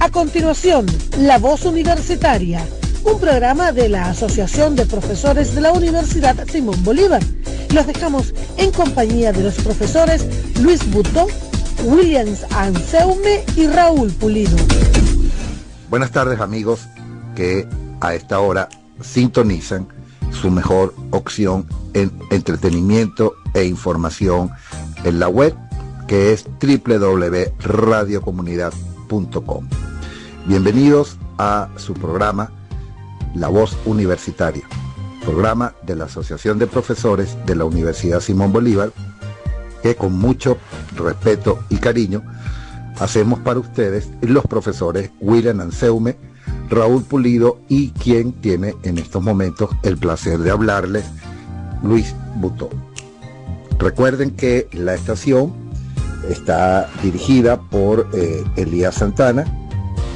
A continuación, La Voz Universitaria, un programa de la Asociación de Profesores de la Universidad Simón Bolívar. Los dejamos en compañía de los profesores Luis Butó, Williams Anseume y Raúl Pulido. Buenas tardes, amigos que a esta hora sintonizan su mejor opción en entretenimiento e información en la web, que es www.radiocomunidad.com. Bienvenidos a su programa La Voz Universitaria, programa de la Asociación de Profesores de la Universidad Simón Bolívar, que con mucho respeto y cariño hacemos para ustedes los profesores William Anseume, Raúl Pulido y quien tiene en estos momentos el placer de hablarles, Luis Butó. Recuerden que la estación está dirigida por Elías Santana.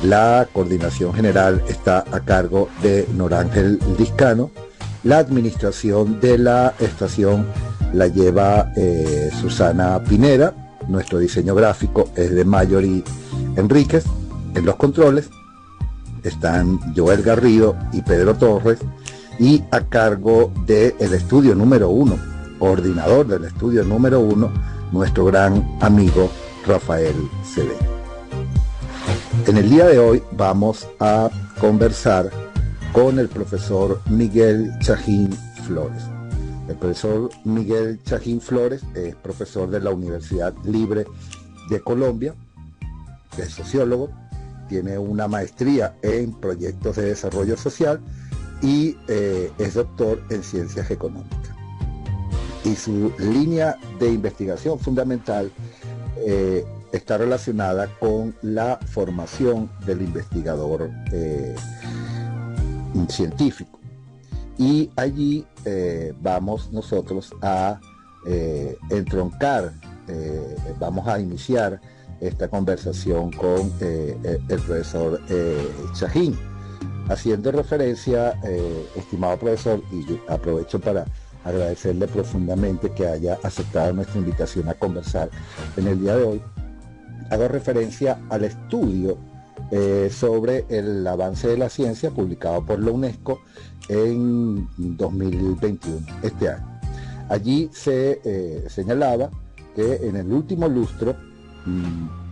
La coordinación general está a cargo de Norángel Discano. La administración de la estación la lleva Susana Pineda. Nuestro diseño gráfico es de Mayori Enríquez. En los controles están Joel Garrido y Pedro Torres, y a cargo del estudio número 1, coordinador del estudio número 1, nuestro gran amigo Rafael Cedeño. En el día de hoy vamos a conversar con el profesor Miguel Chajín Flores. El profesor Miguel Chajín Flores es profesor de la Universidad Libre de Colombia, es sociólogo, tiene una maestría en proyectos de desarrollo social y es doctor en ciencias económicas. Y su línea de investigación fundamental está relacionada con la formación del investigador científico. Y allí vamos nosotros a entroncar, vamos a iniciar esta conversación con el profesor Chajín, haciendo referencia, estimado profesor, y aprovecho para agradecerle profundamente que haya aceptado nuestra invitación a conversar en el día de hoy. Hago referencia al estudio sobre el avance de la ciencia publicado por la UNESCO en 2021, este año. Allí se señalaba que en el último lustro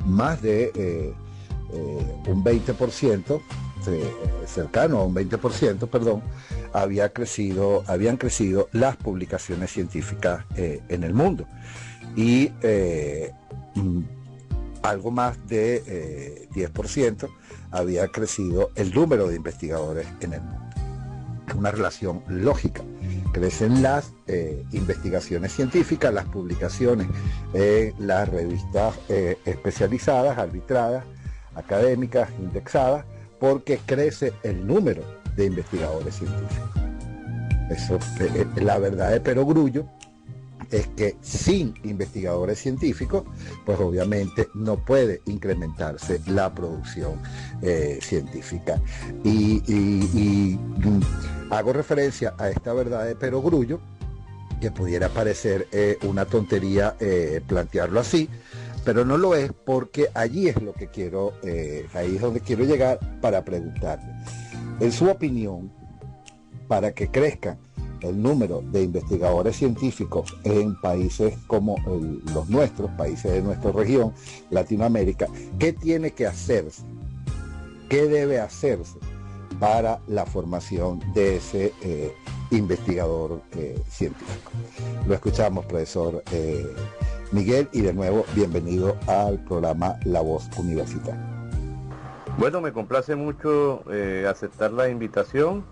más de un 20%, cercano a un 20%, perdón, habían crecido las publicaciones científicas en el mundo, y algo más de 10% había crecido el número de investigadores en el mundo. Es una relación lógica. Crecen las investigaciones científicas, las publicaciones en las revistas especializadas, arbitradas, académicas, indexadas, porque crece el número de investigadores científicos. Eso, la verdad de perogrullo es que sin investigadores científicos, pues obviamente no puede incrementarse la producción científica. Y hago referencia a esta verdad de perogrullo, que pudiera parecer una tontería plantearlo así, pero no lo es, porque allí es lo que quiero, ahí es donde quiero llegar para preguntarle. En su opinión, para que crezcan el número de investigadores científicos en países como los nuestros, países de nuestra región, Latinoamérica, ¿qué tiene que hacerse? ¿Qué debe hacerse para la formación de ese investigador científico? Lo escuchamos, profesor Miguel, y de nuevo, bienvenido al programa La Voz Universitaria. Bueno, me complace mucho aceptar la invitación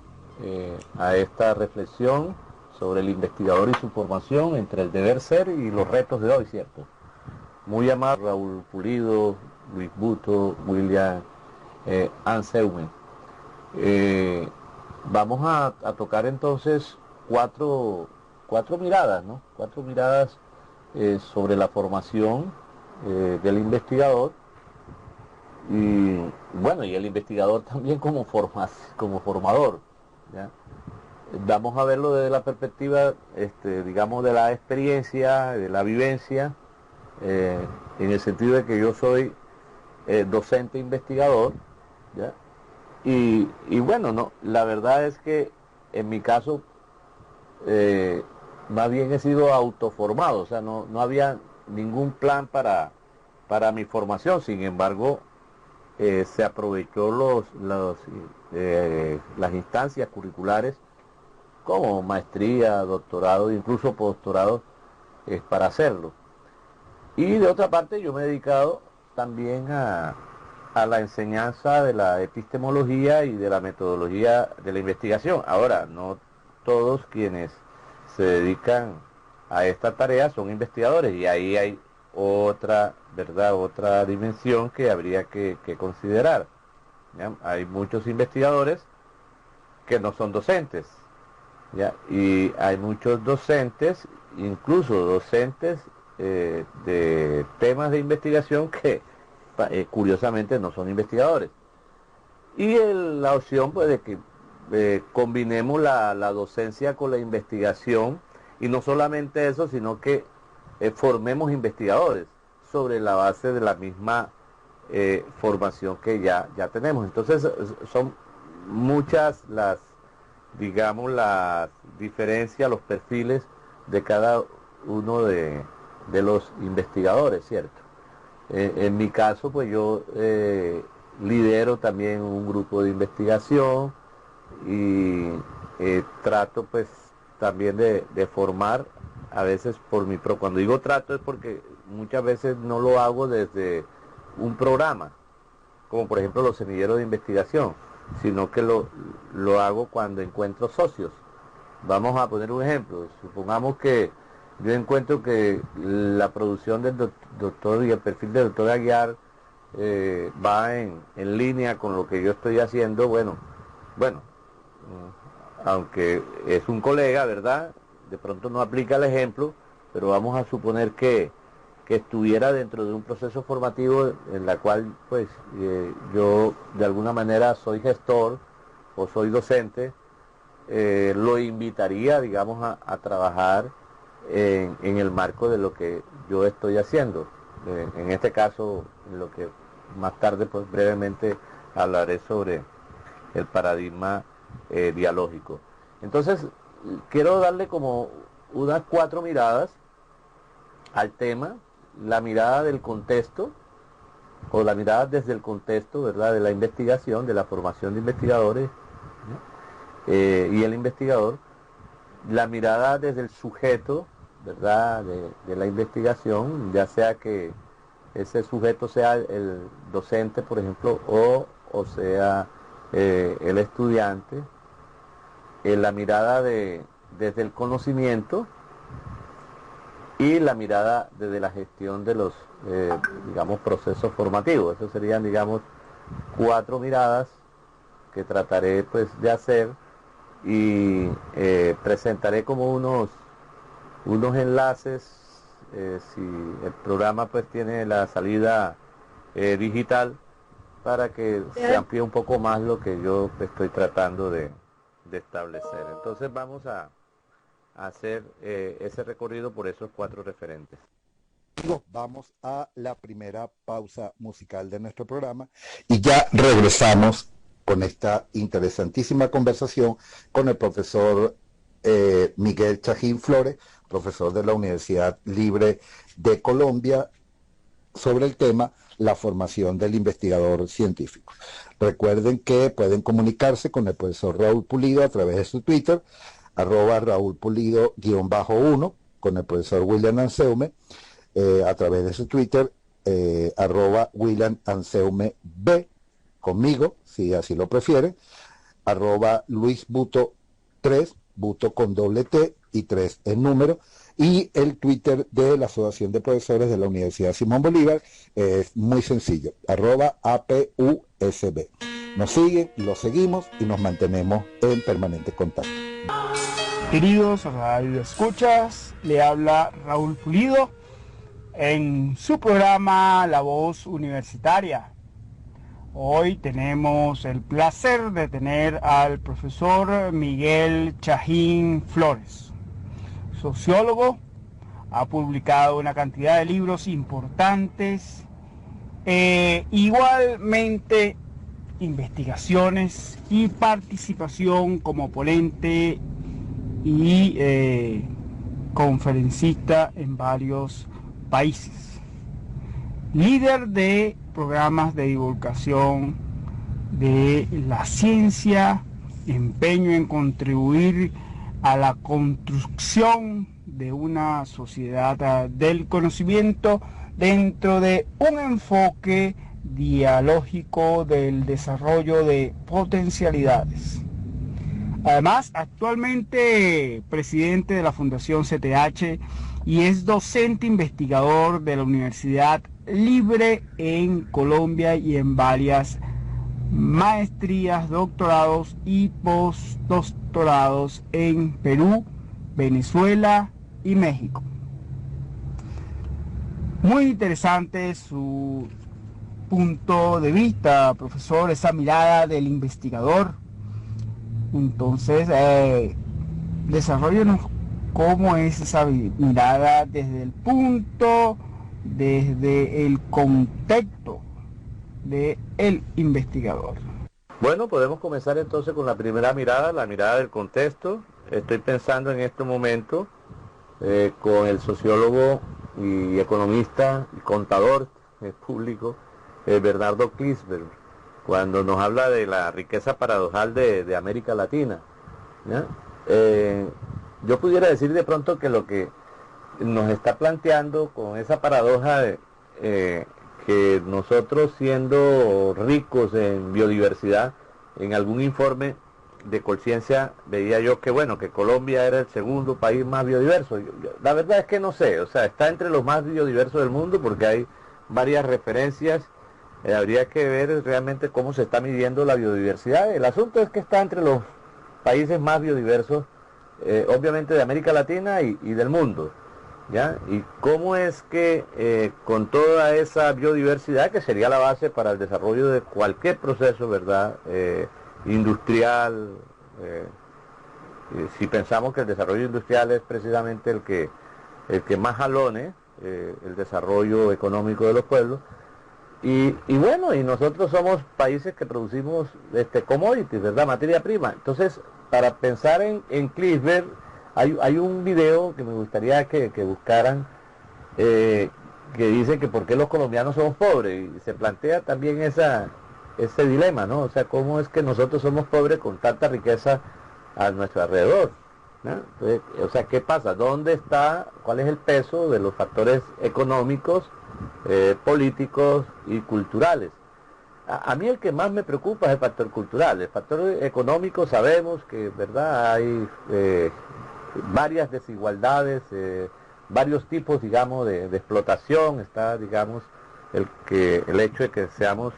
a esta reflexión sobre el investigador y su formación, entre el deber ser y los retos de hoy, ¿cierto? Muy amado Raúl Pulido, Luis Butó, William Anseume. Vamos a tocar entonces cuatro miradas, ¿no? Cuatro miradas sobre la formación del investigador, y bueno, y el investigador también como formador, ¿ya? Vamos a verlo desde la perspectiva, digamos, de la experiencia, de la vivencia, en el sentido de que yo soy docente investigador, ¿ya? Y bueno, no, la verdad es que en mi caso más bien he sido autoformado, o sea, no había ningún plan para mi formación. Sin embargo, se aprovechó las instancias curriculares como maestría, doctorado, incluso postdoctorado, para hacerlo. Y de otra parte yo me he dedicado también a la enseñanza de la epistemología y de la metodología de la investigación. Ahora, no todos quienes se dedican a esta tarea son investigadores, y ahí hay otra, ¿verdad?, otra dimensión que habría que considerar. ¿Ya? Hay muchos investigadores que no son docentes, ¿ya? Y hay muchos docentes, incluso docentes de temas de investigación que curiosamente no son investigadores. Y la opción, pues, de que combinemos la docencia con la investigación, y no solamente eso, sino que formemos investigadores sobre la base de la misma formación que ya tenemos. Entonces son muchas digamos, las diferencias, los perfiles de cada uno de los investigadores, ¿cierto? En mi caso, pues yo lidero también un grupo de investigación y trato, pues, también de formar, a veces cuando digo trato es porque muchas veces no lo hago desde un programa, como por ejemplo los semilleros de investigación, sino que lo hago cuando encuentro socios. Vamos a poner un ejemplo. Supongamos que yo encuentro que la producción del doctor y el perfil del doctor Aguiar va en línea con lo que yo estoy haciendo. Bueno, aunque es un colega, ¿verdad? De pronto no aplica el ejemplo, pero vamos a suponer que estuviera dentro de un proceso formativo en la cual, pues, yo de alguna manera soy gestor o soy docente. Lo invitaría, digamos, a trabajar en el marco de lo que yo estoy haciendo. En este caso, en lo que más tarde, pues, brevemente hablaré sobre el paradigma dialógico. Entonces, quiero darle como unas 4 miradas al tema: la mirada del contexto, o la mirada desde el contexto, ¿verdad?, de la investigación, de la formación de investigadores, ¿no? Y el investigador; la mirada desde el sujeto, ¿verdad?, de la investigación, ya sea que ese sujeto sea el docente, por ejemplo, o sea el estudiante; la mirada desde el conocimiento, y la mirada desde la gestión de los, digamos, procesos formativos. Esas serían, digamos, 4 miradas que trataré, pues, de hacer, y presentaré como unos enlaces, si el programa, pues, tiene la salida digital, para que se amplíe un poco más lo que yo estoy tratando de establecer. Entonces vamos a hacer ese recorrido por esos 4 referentes. Vamos a la primera pausa musical de nuestro programa y ya regresamos con esta interesantísima conversación con el profesor Miguel Chajín Flores, profesor de la Universidad Libre de Colombia, sobre el tema la formación del investigador científico. Recuerden que pueden comunicarse con el profesor Raúl Pulido a través de su Twitter, @Raúl Pulido_1, con el profesor William Anseume a través de su Twitter, @William Anseume B, conmigo, si así lo prefieren, @Luis Buto 3, Buto con doble T y 3 en número, y el Twitter de la Asociación de Profesores de la Universidad Simón Bolívar es muy sencillo, @APUSB. Nos siguen, los seguimos y nos mantenemos en permanente contacto. Queridos radio escuchas, le habla Raúl Pulido en su programa La Voz Universitaria. Hoy tenemos el placer de tener al profesor Miguel Chajín Flores, sociólogo. Ha publicado una cantidad de libros importantes. Igualmente investigaciones y participación como ponente y conferencista en varios países. Líder de programas de divulgación de la ciencia, empeño en contribuir a la construcción de una sociedad del conocimiento dentro de un enfoque dialógico del desarrollo de potencialidades. Además, actualmente presidente de la Fundación CTH y es docente investigador de la Universidad Libre en Colombia y en varias maestrías, doctorados y postdoctorados en Perú, Venezuela y México. Muy interesante su punto de vista, profesor, esa mirada del investigador. Entonces, desarrollanos cómo es esa mirada desde el punto, desde el contexto del investigador. Bueno, podemos comenzar entonces con la primera mirada, la mirada del contexto. Estoy pensando en este momento con el sociólogo y economista y contador público Bernardo Klinsberg, cuando nos habla de la riqueza paradojal de América Latina, ¿ya? Yo pudiera decir de pronto que lo que nos está planteando con esa paradoja que nosotros, siendo ricos en biodiversidad, en algún informe de Conciencia veía yo que bueno, que Colombia era el segundo país más biodiverso. La verdad es que no sé, o sea, está entre los más biodiversos del mundo porque hay varias referencias. Habría que ver realmente cómo se está midiendo la biodiversidad. El asunto es que está entre los países más biodiversos, obviamente de América Latina y del mundo, ¿ya? Y cómo es que con toda esa biodiversidad, que sería la base para el desarrollo de cualquier proceso, ¿verdad?, industrial, si pensamos que el desarrollo industrial es precisamente el que más jalone el desarrollo económico de los pueblos. Y bueno, y nosotros somos países que producimos commodities, ¿verdad?, materia prima. Entonces, para pensar en Klinsberg, hay un video que me gustaría que buscaran, que dice que por qué los colombianos somos pobres, y se plantea también ese dilema, ¿no? O sea, cómo es que nosotros somos pobres con tanta riqueza a nuestro alrededor, ¿no? Entonces, o sea, ¿qué pasa? ¿Dónde está, cuál es el peso de los factores económicos, políticos y culturales? A mí el que más me preocupa es el factor cultural. El factor económico, sabemos que, ¿verdad?, hay varias desigualdades, varios tipos, digamos, de explotación. Está, digamos, el hecho de que seamos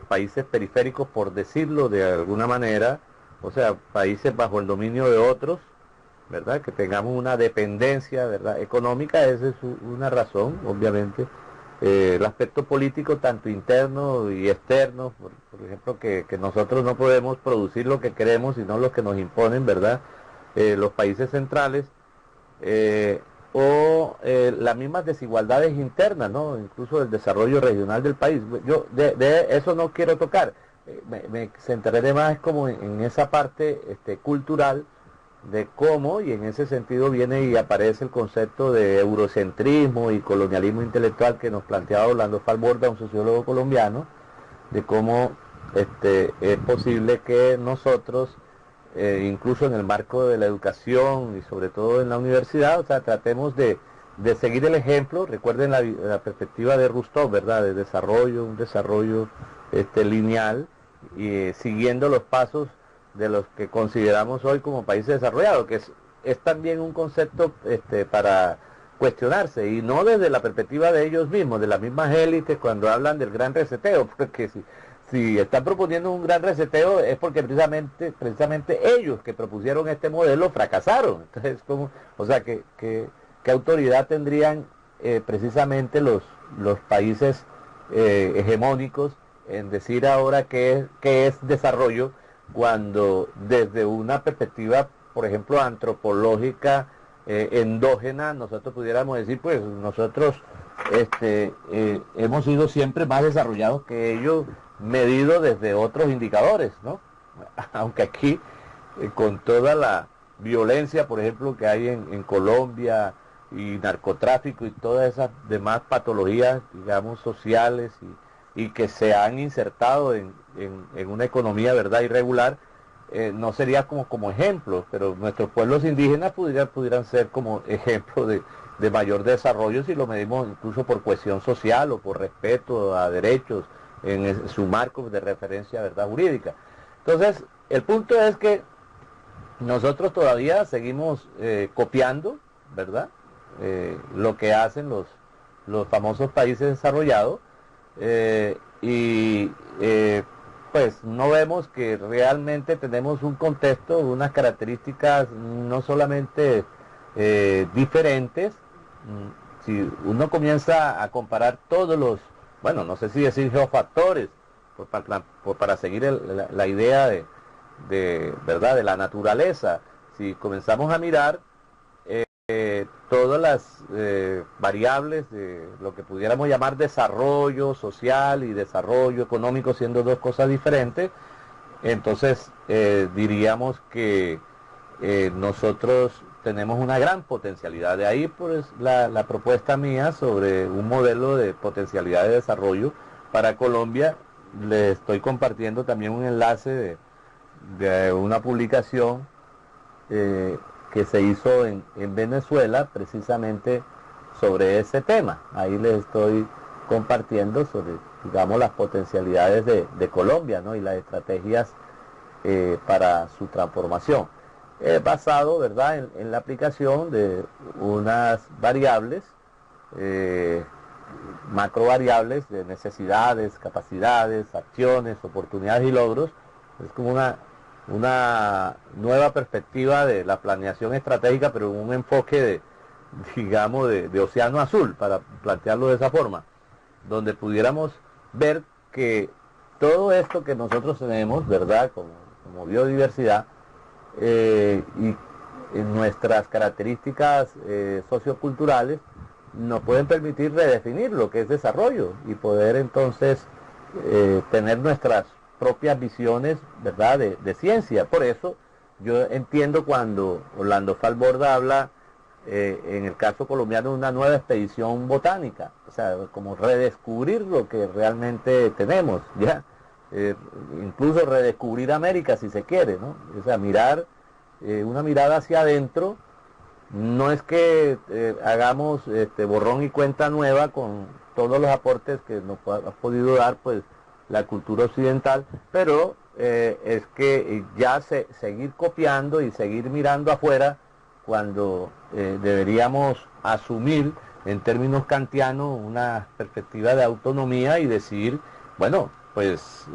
países periféricos, por decirlo de alguna manera, o sea, países bajo el dominio de otros, ¿verdad?, que tengamos una dependencia, ¿verdad?, económica. Esa es una razón, obviamente. El aspecto político, tanto interno y externo, por ejemplo, que nosotros no podemos producir lo que queremos, sino lo que nos imponen, ¿verdad?, los países centrales, o las mismas desigualdades internas, ¿no?, incluso el desarrollo regional del país. Yo de eso no quiero tocar, me centraré más como en esa parte cultural, de cómo, y en ese sentido viene y aparece el concepto de eurocentrismo y colonialismo intelectual que nos planteaba Orlando Falborda, un sociólogo colombiano, de cómo es posible que nosotros, incluso en el marco de la educación y sobre todo en la universidad, o sea, tratemos de seguir el ejemplo. Recuerden la perspectiva de Rousseau, ¿verdad?, de desarrollo, un desarrollo lineal, y siguiendo los pasos de los que consideramos hoy como países desarrollados, que es también un concepto para cuestionarse, y no desde la perspectiva de ellos mismos, de las mismas élites, cuando hablan del gran reseteo, porque si están proponiendo un gran reseteo es porque precisamente ellos que propusieron este modelo fracasaron. Entonces, o sea, ¿qué autoridad tendrían precisamente los países hegemónicos en decir ahora qué es desarrollo, cuando desde una perspectiva, por ejemplo, antropológica, endógena, nosotros pudiéramos decir, pues nosotros hemos sido siempre más desarrollados que ellos, medido desde otros indicadores, ¿no? Aunque aquí, con toda la violencia, por ejemplo, que hay en Colombia, y narcotráfico y todas esas demás patologías, digamos, sociales y que se han insertado en una economía, ¿verdad?, irregular, no sería como ejemplo, pero nuestros pueblos indígenas pudieran ser como ejemplo de mayor desarrollo si lo medimos incluso por cohesión social o por respeto a derechos en su marco de referencia, ¿verdad?, jurídica. Entonces, el punto es que nosotros todavía seguimos copiando, ¿verdad?, lo que hacen los famosos países desarrollados, pues no vemos que realmente tenemos un contexto, unas características no solamente diferentes. Si uno comienza a comparar todos los, bueno, no sé si decir geofactores, para seguir la idea de verdad de la naturaleza, si comenzamos a mirar todas las variables de lo que pudiéramos llamar desarrollo social y desarrollo económico, siendo dos cosas diferentes, entonces diríamos que nosotros tenemos una gran potencialidad. De ahí pues la propuesta mía sobre un modelo de potencialidad de desarrollo para Colombia. Le estoy compartiendo también un enlace de una publicación que se hizo en Venezuela precisamente sobre ese tema. Ahí les estoy compartiendo sobre, digamos, las potencialidades de Colombia, ¿no?, y las estrategias para su transformación. Basado, ¿verdad?, en la aplicación de unas variables, macrovariables de necesidades, capacidades, acciones, oportunidades y logros. Es como una nueva perspectiva de la planeación estratégica, pero en un enfoque digamos, de océano azul, para plantearlo de esa forma, donde pudiéramos ver que todo esto que nosotros tenemos, ¿verdad?, como biodiversidad, y nuestras características socioculturales, nos pueden permitir redefinir lo que es desarrollo y poder entonces tener nuestras propias visiones, ¿verdad?, de ciencia. Por eso yo entiendo cuando Orlando Falborda habla en el caso colombiano de una nueva expedición botánica, o sea, como redescubrir lo que realmente tenemos, ya, incluso redescubrir América si se quiere, ¿no? O sea, mirar, una mirada hacia adentro. No es que hagamos borrón y cuenta nueva con todos los aportes que nos ha podido dar pues la cultura occidental, pero es que ya seguir copiando y seguir mirando afuera cuando deberíamos asumir en términos kantianos una perspectiva de autonomía y decir, bueno, pues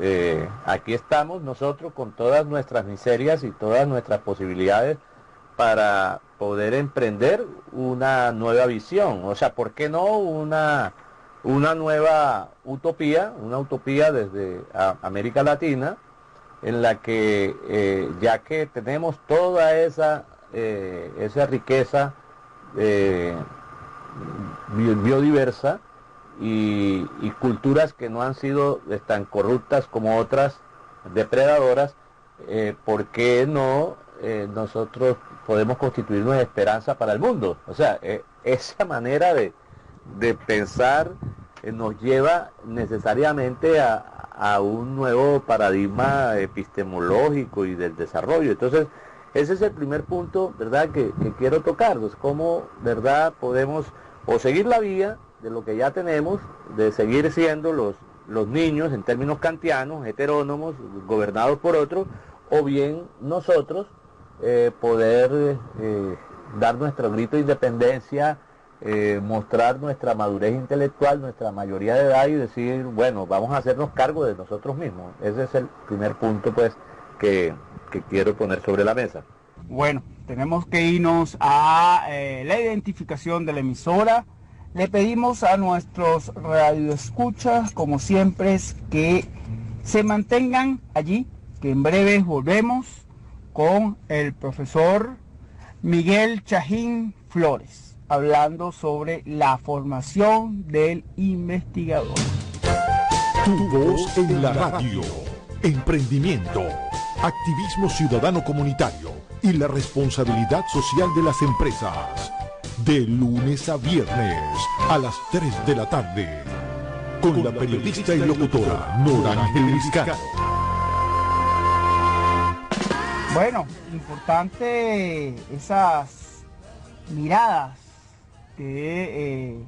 aquí estamos nosotros con todas nuestras miserias y todas nuestras posibilidades para poder emprender una nueva visión. O sea, ¿por qué no una nueva utopía, una utopía desde América Latina, en la que ya que tenemos toda esa riqueza biodiversa y culturas que no han sido tan corruptas como otras depredadoras, ¿por qué no nosotros podemos constituir una esperanza para el mundo? O sea, esa manera de pensar nos lleva necesariamente a un nuevo paradigma epistemológico y del desarrollo. Entonces, ese es el primer punto, ¿verdad?, que quiero tocar, pues cómo, ¿verdad?, podemos o seguir la vía de lo que ya tenemos, de seguir siendo los niños en términos kantianos, heterónomos, gobernados por otros, o bien nosotros poder dar nuestro grito de independencia, mostrar nuestra madurez intelectual, nuestra mayoría de edad y decir, bueno, vamos a hacernos cargo de nosotros mismos. Ese es el primer punto pues que quiero poner sobre la mesa. Bueno, tenemos que irnos a la identificación de la emisora. Le pedimos a nuestros radioescuchas, como siempre, que se mantengan allí, que en breve volvemos con el profesor Miguel Chajín Flores, hablando sobre la formación del investigador. Tu voz en la radio. Emprendimiento, activismo ciudadano comunitario y la responsabilidad social de las empresas. De lunes a viernes a las 3 de la tarde. Con la periodista y locutora Norángel Vizcarra. Bueno, importante esas miradas que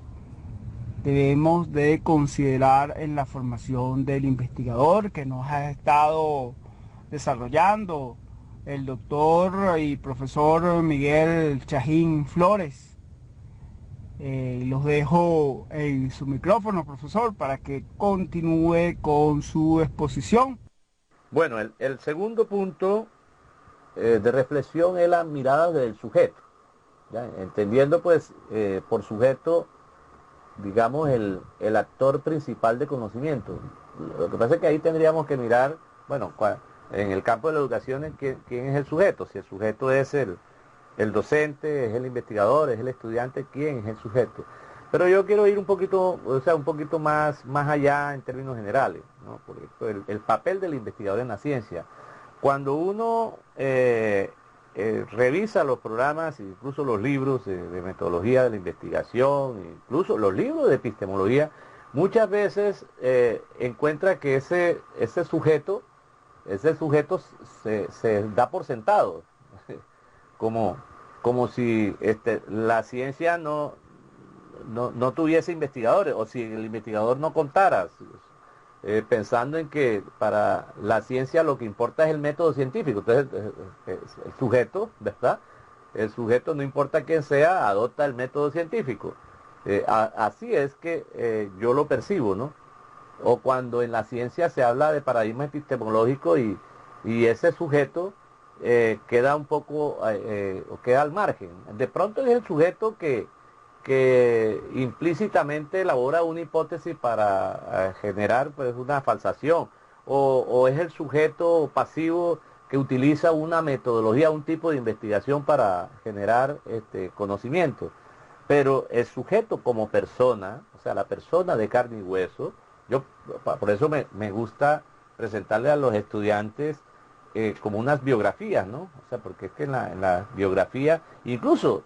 debemos de considerar en la formación del investigador que nos ha estado desarrollando el doctor y profesor Miguel Chajín Flores. Los dejo en su micrófono, profesor, para que continúe con su exposición. Bueno, el segundo punto de reflexión es la mirada del sujeto, ¿ya? Entendiendo pues por sujeto, digamos, el actor principal de conocimiento. Lo que pasa es que ahí tendríamos que mirar, bueno, en el campo de la educación, ¿quién es el sujeto? Si el sujeto es el docente, es el investigador, es el estudiante, ¿quién es el sujeto? Pero yo quiero ir un poquito, un poquito más allá en términos generales, ¿no? Por ejemplo, el papel del investigador en la ciencia. Cuando uno revisa los programas, incluso los libros de metodología de la investigación, incluso los libros de epistemología, muchas veces encuentra que ese sujeto se da por sentado, como si la ciencia no tuviese investigadores, o si el investigador no contara, pensando en que para la ciencia lo que importa es el método científico. Entonces el sujeto, ¿verdad? El sujeto, no importa quién sea, adopta el método científico. Así es que yo lo percibo, ¿no? O cuando en la ciencia se habla de paradigma epistemológico y ese sujeto queda un poco, o queda al margen. De pronto es el sujeto que implícitamente elabora una hipótesis para generar pues una falsación, o es el sujeto pasivo que utiliza una metodología, un tipo de investigación para generar conocimiento. Pero el sujeto como persona, o sea, la persona de carne y hueso, por eso me gusta presentarle a los estudiantes como unas biografías, ¿no? O sea, porque es que en la biografía, incluso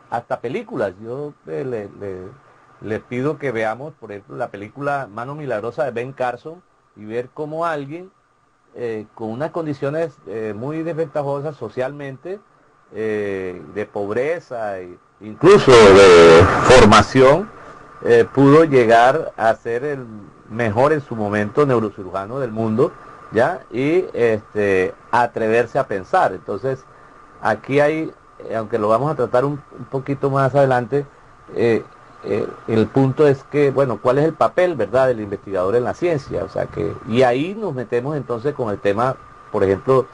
hasta películas, yo le pido que veamos, por ejemplo, la película Mano Milagrosa de Ben Carson, y ver cómo alguien con unas condiciones muy desventajosas socialmente, de pobreza e incluso de formación, pudo llegar a ser el mejor en su momento neurocirujano del mundo, ¿ya? Y atreverse a pensar. Entonces, aquí hay, aunque lo vamos a tratar un poquito más adelante, el punto es que, bueno, ¿cuál es el papel, verdad, del investigador en la ciencia? O sea que, y ahí nos metemos entonces con el tema, por ejemplo,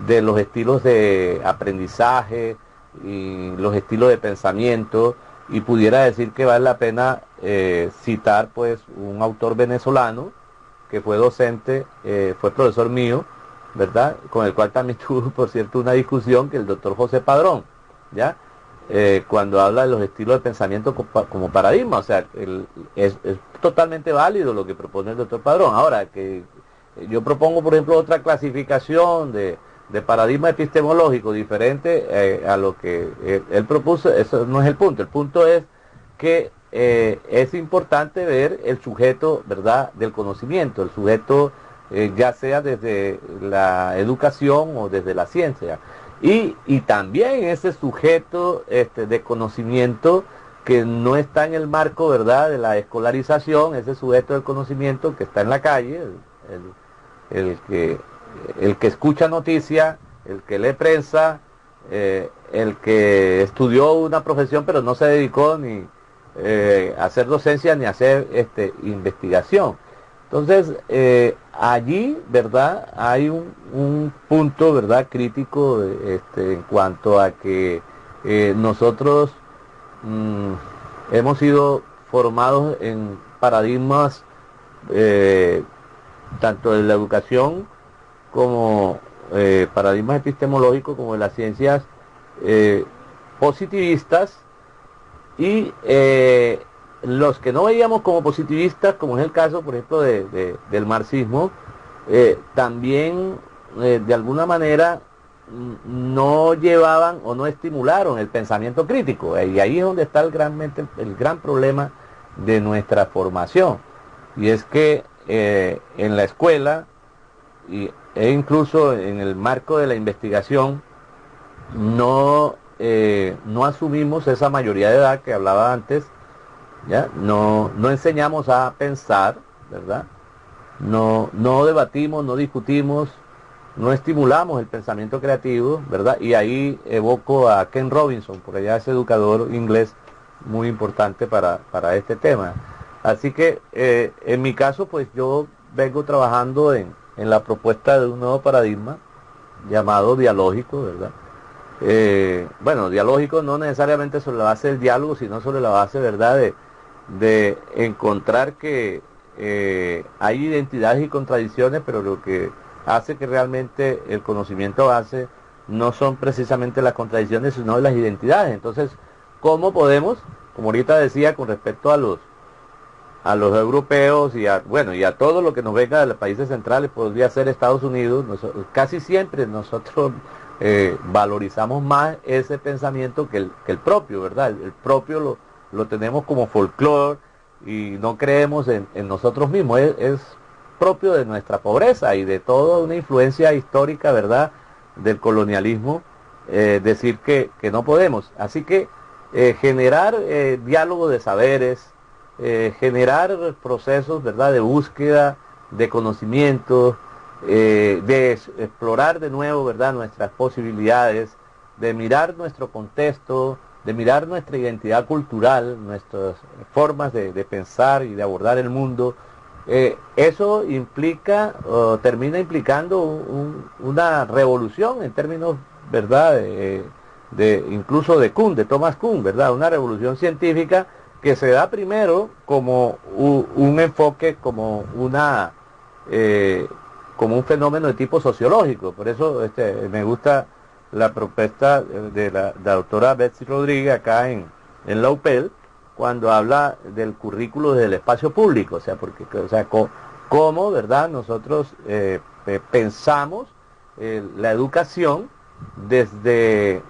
de los estilos de aprendizaje y los estilos de pensamiento, y pudiera decir que vale la pena citar pues un autor venezolano que fue docente, fue profesor mío, ¿verdad? Con el cual también tuve, por cierto, una discusión, que el doctor José Padrón, ¿ya? Cuando habla de los estilos de pensamiento como paradigma. O sea, es totalmente válido lo que propone el doctor Padrón. Ahora, que yo propongo, por ejemplo, otra clasificación de paradigma epistemológico diferente a lo que él propuso, eso no es el punto. El punto es que es importante ver el sujeto, ¿verdad?, del conocimiento, el sujeto ya sea desde la educación o desde la ciencia. Y también ese sujeto de conocimiento que no está en el marco, ¿verdad?, de la escolarización, ese sujeto del conocimiento que está en la calle, el que escucha noticias, el que lee prensa, el que estudió una profesión pero no se dedicó ni a hacer docencia ni a hacer investigación. Entonces, allí, ¿verdad?, hay un punto, ¿verdad?, crítico en cuanto a que nosotros hemos sido formados en paradigmas tanto de la educación como paradigmas epistemológicos, como de las ciencias positivistas, y los que no veíamos como positivistas, como es el caso, por ejemplo, del marxismo, también de alguna manera no llevaban o no estimularon el pensamiento crítico, y ahí es donde está el gran problema de nuestra formación, y es que en la escuela e incluso en el marco de la investigación no asumimos esa mayoría de edad que hablaba antes, ¿ya? No enseñamos a pensar, ¿verdad? No debatimos, no discutimos, no estimulamos el pensamiento creativo, ¿verdad? Y ahí evoco a Ken Robinson, porque ya es educador inglés muy importante para este tema. Así que en mi caso, pues yo vengo trabajando en la propuesta de un nuevo paradigma llamado dialógico, ¿verdad? Bueno, dialógico no necesariamente sobre la base del diálogo, sino sobre la base, ¿verdad?, de encontrar que hay identidades y contradicciones, pero lo que hace que realmente el conocimiento base no son precisamente las contradicciones, sino las identidades. Entonces, ¿cómo podemos, como ahorita decía, con respecto a los europeos y a todo lo que nos venga de los países centrales, podría ser Estados Unidos, casi siempre nosotros valorizamos más ese pensamiento que el propio, ¿verdad? El propio lo tenemos como folclore y no creemos en nosotros mismos, es propio de nuestra pobreza y de toda una influencia histórica, ¿verdad?, del colonialismo, decir que no podemos. Así que generar diálogo de saberes, generar procesos, ¿verdad?, de búsqueda, de conocimiento, de explorar de nuevo, ¿verdad?, nuestras posibilidades, de mirar nuestro contexto, de mirar nuestra identidad cultural, nuestras formas de pensar y de abordar el mundo. Eso implica, termina implicando una revolución en términos, ¿verdad?, incluso de Thomas Kuhn, ¿verdad?, una revolución científica que se da primero como un enfoque, como un fenómeno de tipo sociológico. Por eso me gusta la propuesta de la doctora Betsy Rodríguez acá en la UPEL, cuando habla del currículo del espacio público, cómo, ¿verdad?, nosotros pensamos la educación desde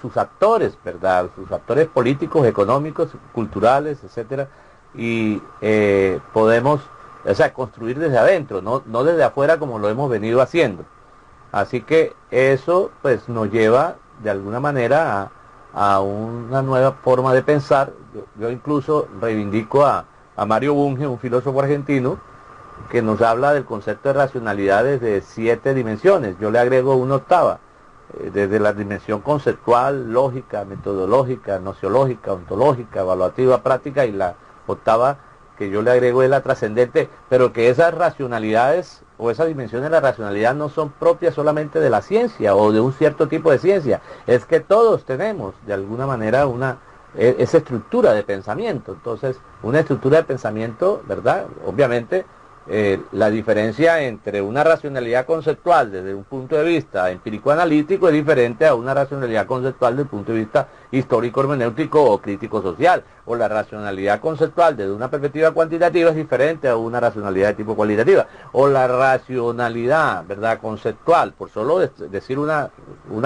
sus actores, ¿verdad?, sus actores políticos, económicos, culturales, etcétera, y podemos, construir desde adentro, no desde afuera como lo hemos venido haciendo. Así que eso, pues, nos lleva de alguna manera a una nueva forma de pensar. Yo incluso reivindico a Mario Bunge, un filósofo argentino, que nos habla del concepto de racionalidad desde 7 dimensiones. Yo le agrego una octava, desde la dimensión conceptual, lógica, metodológica, nociológica, ontológica, evaluativa, práctica, y la octava que yo le agrego es la trascendente, pero que esas racionalidades o esas dimensiones de la racionalidad no son propias solamente de la ciencia o de un cierto tipo de ciencia, es que todos tenemos de alguna manera esa estructura de pensamiento. Entonces, una estructura de pensamiento, ¿verdad?, obviamente la diferencia entre una racionalidad conceptual desde un punto de vista empírico-analítico es diferente a una racionalidad conceptual desde el punto de vista histórico-hermenéutico o crítico-social, o la racionalidad conceptual desde una perspectiva cuantitativa es diferente a una racionalidad de tipo cualitativa, o la racionalidad, ¿verdad?, conceptual, por solo decir una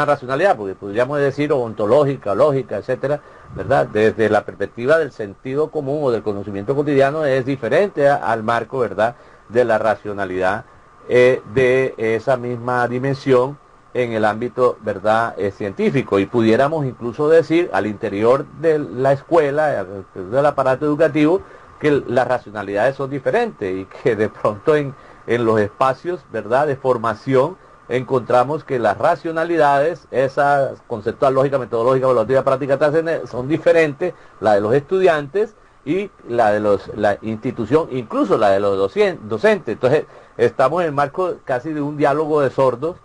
racionalidad, porque podríamos decir ontológica, lógica, etcétera, ¿verdad?, desde la perspectiva del sentido común o del conocimiento cotidiano es diferente al marco, ¿verdad?, de la racionalidad de esa misma dimensión en el ámbito, ¿verdad?, científico. Y pudiéramos incluso decir al interior de la escuela, del aparato educativo, que las racionalidades son diferentes y que de pronto en los espacios, ¿verdad?, de formación encontramos que las racionalidades, esa conceptual, lógica, metodológica, evaluativa, práctica, son diferentes, la de los estudiantes y la de la institución, incluso la de los docentes. Entonces, estamos en el marco casi de un diálogo de sordos,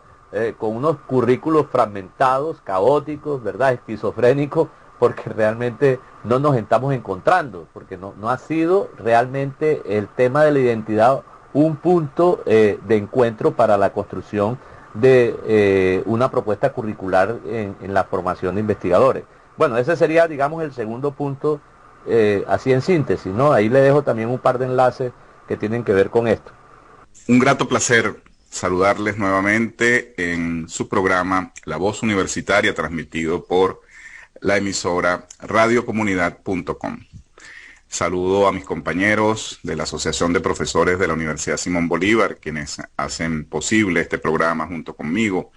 con unos currículos fragmentados, caóticos, ¿verdad?, esquizofrénicos, porque realmente no nos estamos encontrando, porque no ha sido realmente el tema de la identidad un punto de encuentro para la construcción de una propuesta curricular en la formación de investigadores. Bueno, ese sería, digamos, el segundo punto así en síntesis, ¿no? Ahí le dejo también un par de enlaces que tienen que ver con esto. Un grato placer saludarles nuevamente en su programa La Voz Universitaria, transmitido por la emisora radiocomunidad.com. Saludo a mis compañeros de la Asociación de Profesores de la Universidad Simón Bolívar, quienes hacen posible este programa junto conmigo,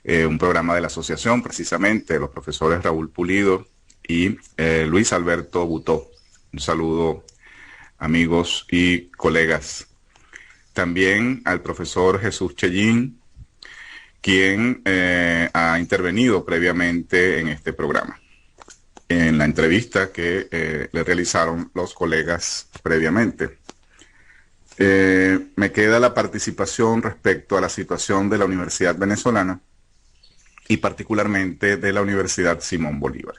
un programa de la asociación precisamente, los profesores Raúl Pulido y Luis Alberto Butó. Un saludo, amigos y colegas. También al profesor Jesús Chellín, quien ha intervenido previamente en este programa, en la entrevista que le realizaron los colegas previamente. Me queda la participación respecto a la situación de la Universidad Venezolana y particularmente de la Universidad Simón Bolívar.